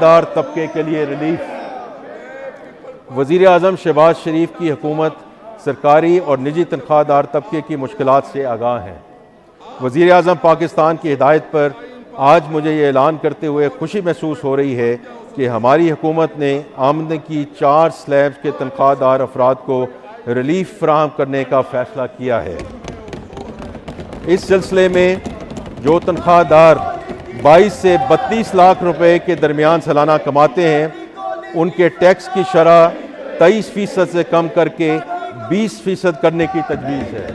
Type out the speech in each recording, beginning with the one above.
दार तबके के लिए रिलीफ। वज़ीर आज़म शहबाज शरीफ की हुकूमत सरकारी और निजी तनख्वाहदार तबके की मुश्किलात से आगाह हैं। वज़ीर आज़म पाकिस्तान की हिदायत पर आज मुझे ये ऐलान करते हुए खुशी महसूस हो रही है कि हमारी हुकूमत ने आमदनी की 4 स्लैब्स के तनख्वाहदार अफराद को रिलीफ फराहम करने का फ़ैसला किया है। इस सिलसिले में जो तनख्वाहदार 22 से 32 लाख रुपए के दरमियान सालाना कमाते हैं, उनके टैक्स की शरह 23% से कम करके 20% करने की तजवीज़ है।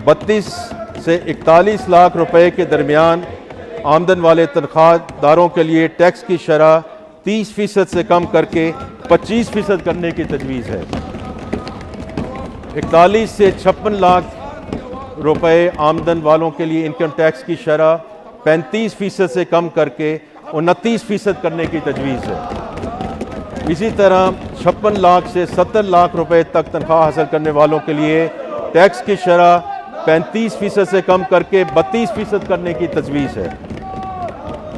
32 से 41 लाख रुपए के दरमियान आमदन वाले तनख्वाहदारों के लिए टैक्स की शरह 30% से कम करके 25% करने की तजवीज़ है। 41 से 56 लाख रुपए आमदन वालों के लिए इनकम टैक्स की शरह 35% से कम करके 29% करने की तजवीज़ है। इसी तरह 56 लाख से 70 लाख रुपए तक तनख्वाह हासिल करने वालों के लिए टैक्स की शरह 35% से कम करके 32% करने की तजवीज़ है।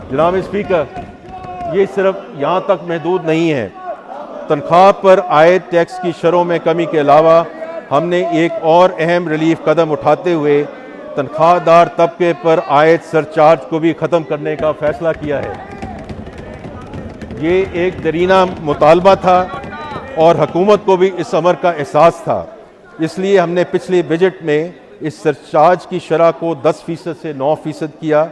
जनाब स्पीकर, ये सिर्फ यहाँ तक महदूद नहीं है। तनख्वाह पर आए टैक्स की शरों में कमी के अलावा हमने एक और अहम रिलीफ कदम उठाते हुए तनख्वाहदार तबके पर आयद सरचार्ज को भी ख़त्म करने का फ़ैसला किया है। ये एक दरीना मुतालबा था और हुकूमत को भी इस अमर का एहसास था। इसलिए हमने पिछले बजट में इस सरचार्ज की शरह को 10% से 9% किया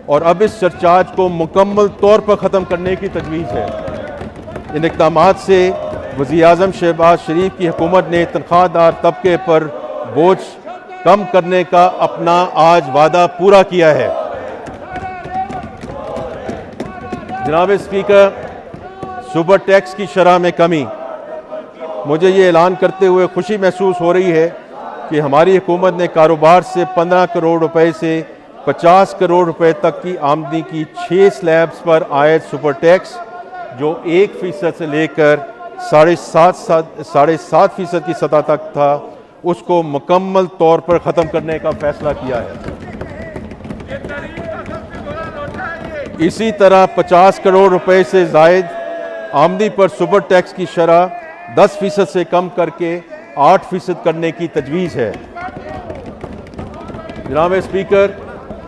और अब इस सरचार्ज को मुकम्मल तौर पर ख़त्म करने की तजवीज़ है। इन इक़दामात से वज़ीर आज़म शहबाज शरीफ की हुकूमत ने तनख्वाहदार तबके पर बोझ कम करने का अपना आज वादा पूरा किया है। जनाब स्पीकर, सुपर टैक्स की शरह में कमी। मुझे ये ऐलान करते हुए खुशी महसूस हो रही है कि हमारी हुकूमत ने कारोबार से 15 करोड़ रुपए से 50 करोड़ रुपए तक की आमदनी की 6 स्लैब्स पर आयद सुपर टैक्स, जो 1% से लेकर 7.5% की सतह तक था, उसको मुकम्मल तौर पर ख़त्म करने का फ़ैसला किया है। इसी तरह 50 करोड़ रुपए से ज़ायद आमदनी पर सुपर टैक्स की शरह 10% से कम करके 8% करने की तजवीज़ है। जनाब स्पीकर,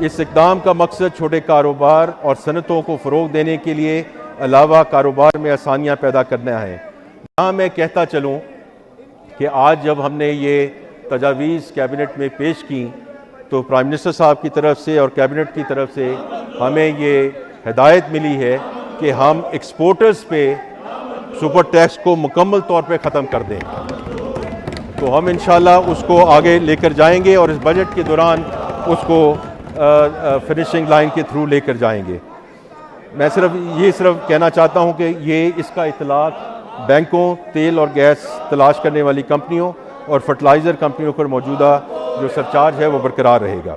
इस इक़दाम का मकसद छोटे कारोबार और सनतों को फ़रोग़ देने के लिए अलावा कारोबार में आसानियाँ पैदा करना है। यहाँ मैं कहता चलूँ कि आज जब हमने ये तजावीज़ कैबिनेट में पेश की तो प्राइम मिनिस्टर साहब की तरफ से और कैबिनेट की तरफ से हमें ये हिदायत मिली है कि हम एक्सपोर्टर्स पे सुपर टैक्स को मुकम्मल तौर पे ख़त्म कर दें। तो हम इंशाल्लाह उसको आगे लेकर जाएंगे और इस बजट के दौरान उसको फिनिशिंग लाइन के थ्रू लेकर जाएंगे। मैं सिर्फ कहना चाहता हूँ कि ये इसका इतलाक़ बैंकों, तेल और गैस तलाश करने वाली कंपनियों और फर्टिलाइज़र कंपनियों पर मौजूदा जो सरचार्ज है वो बरकरार रहेगा।